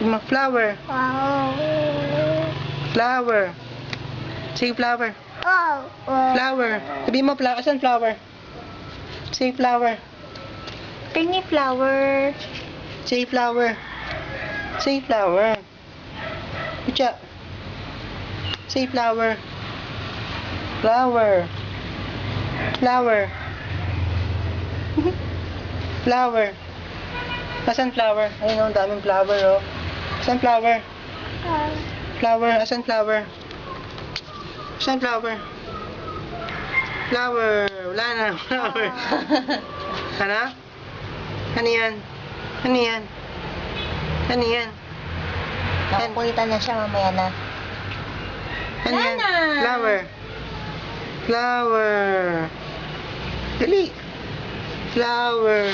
Yung mga flower. Flower. Say flower. Flower. Sabihin mo, asan flower? Say flower. Tingi flower. Say flower. Say flower. Kucha. Say flower. Flower. Flower. Flower. Asan flower? Ayun, ang daming flower, oh. Asan flower? Flower. Asan flower? Asan flower? Flower. Wala na. Flower. Ano? Ano yan? Ano yan? Ano yan? Nakukulitan na siya mamaya na. Ano yan? Lana! Flower. Flower. Dali. Flower.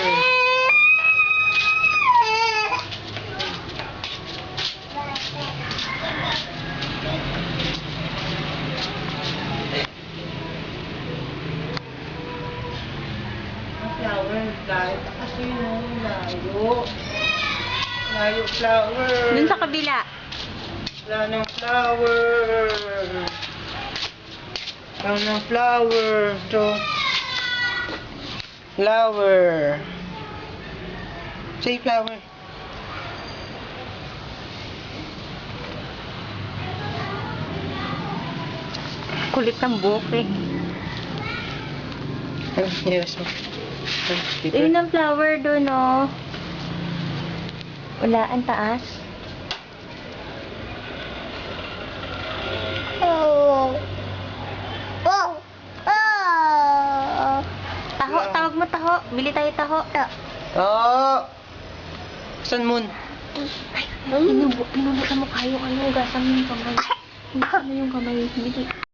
Flower. Layo. Kasi yung layo. Layo flower. Dun sa kabila. Wala ng flower. Wala ng flower. Ito. Flower. Say flower. Kulit ng buhok eh. Yes. Ayun ang flower doon, oh. Wala, ang taas. Taho, tawag mo taho. Bili tayo taho. Oh! Saan moon? Ay, pinubukan mo kayo. Ano, gasam yung kamay. Gasam yung kamay. Bili.